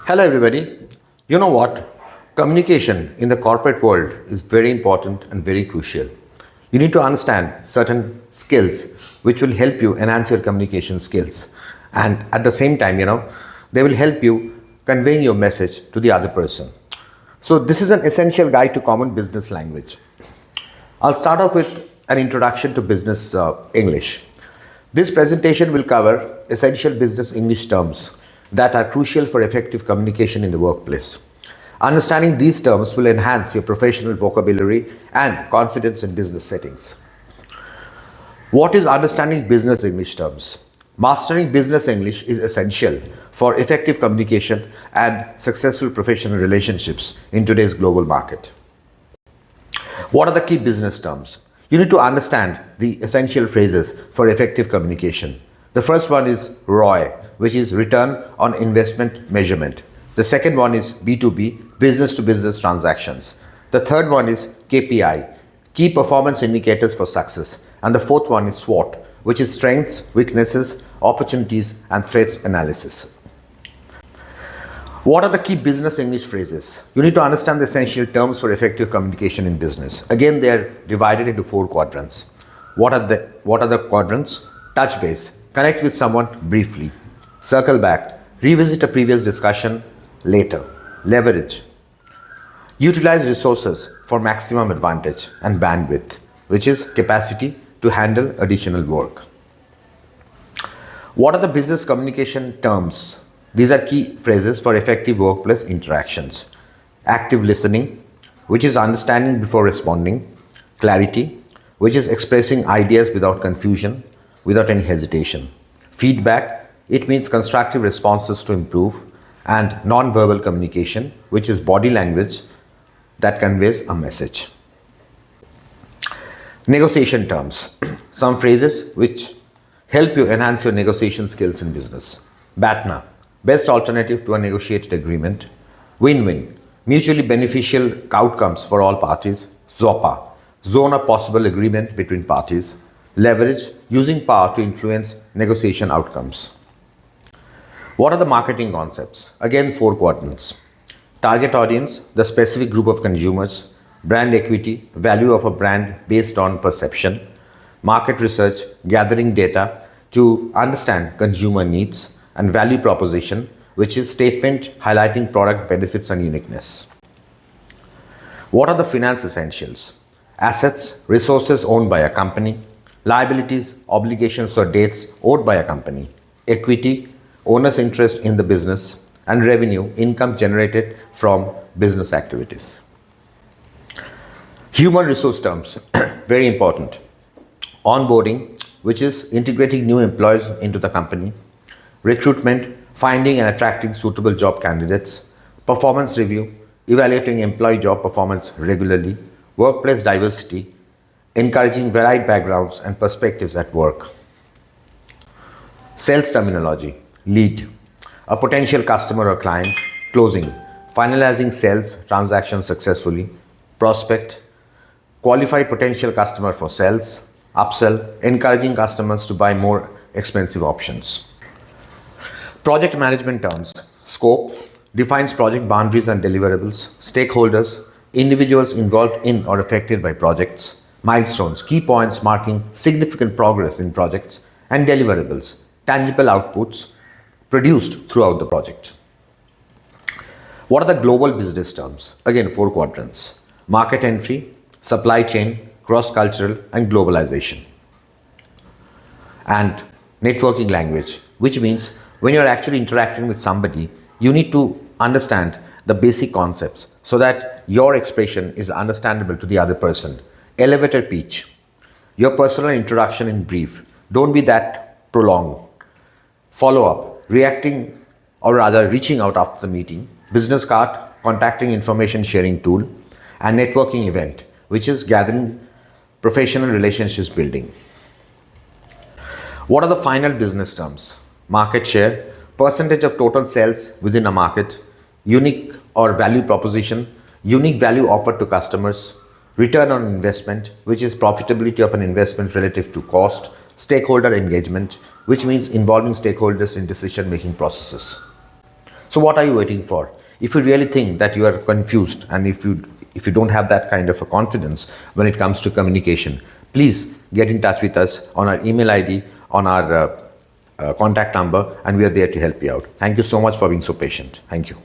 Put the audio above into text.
Hello, everybody. You know what? Communication in the corporate world is very important and very crucial. You need to understand certain skills which will help you enhance your communication skills. And at the same time, they will help you conveying your message to the other person. So, this is an essential guide to common business language. I'll start off with an introduction to business English. This presentation will cover essential business English terms that are crucial for effective communication in the workplace. Understanding these terms will enhance your professional vocabulary and confidence in business settings. What is understanding business English terms? Mastering business English is essential for effective communication and successful professional relationships in today's global market. What are the key business terms? You need to understand the essential phrases for effective communication. The first one is ROI, which is return on investment measurement. The second one is B2B, business to business transactions. The third one is KPI, key performance indicators for success. And the fourth one is SWOT, which is strengths, weaknesses, opportunities, and threats analysis. What are the key business English phrases? You need to understand the essential terms for effective communication in business. Again, they are divided into 4 quadrants. What are the quadrants? Touch base, connect with someone briefly. Circle back, revisit a previous discussion later. Leverage, utilize resources for maximum advantage. And bandwidth, which is capacity to handle additional work. What are the business communication terms? These are key phrases for effective workplace interactions. Active listening, which is understanding before responding. Clarity, which is expressing ideas without confusion, without any hesitation. Feedback, it means constructive responses to improve. And non-verbal communication, which is body language that conveys a message. Negotiation terms, some phrases which help you enhance your negotiation skills in business. BATNA, best alternative to a negotiated agreement. Win-win, mutually beneficial outcomes for all parties. ZOPA, zone of possible agreement between parties. Leverage, using power to influence negotiation outcomes. What are the marketing concepts? Again, 4 quadrants. Target audience, the specific group of consumers. Brand equity, value of a brand based on perception. Market research, gathering data to understand consumer needs. And value proposition, which is statement highlighting product benefits and uniqueness. What are the finance essentials? Assets, resources owned by a company. Liabilities, obligations or debts owed by a company. Equity, owner's interest in the business. And revenue, income generated from business activities. Human resource terms, very important. Onboarding, which is integrating new employees into the company. Recruitment, finding and attracting suitable job candidates. Performance review, evaluating employee job performance regularly. Workplace diversity, encouraging varied backgrounds and perspectives at work. Sales terminology, lead, a potential customer or client. Closing, finalizing sales transaction successfully. Prospect, qualified potential customer for sales. Upsell, encouraging customers to buy more expensive options. Project management terms. Scope, defines project boundaries and deliverables. Stakeholders, individuals involved in or affected by projects. Milestones, key points marking significant progress in projects. And deliverables, tangible outputs produced throughout the project. What are the global business terms? Again, 4 quadrants. Market entry, supply chain, cross-cultural and globalization. And networking language, which means when you're actually interacting with somebody, you need to understand the basic concepts so that your expression is understandable to the other person. Elevator pitch, your personal introduction in brief. Don't be that prolonged. Follow up, reacting or rather reaching out after the meeting. Business card, contacting information sharing tool. And networking event, which is gathering professional relationships building. What are the final business terms? Market share, percentage of total sales within a market. Unique or value proposition, unique value offered to customers. Return on investment, which is profitability of an investment relative to cost. Stakeholder engagement, which means involving stakeholders in decision-making processes. So So what are you waiting for? If you really think that you are confused, and if you don't have that kind of a confidence when it comes to communication, please get in touch with us on our email ID, on our contact number, and we are there to help you out. Thank you so much for being so patient. Thank you.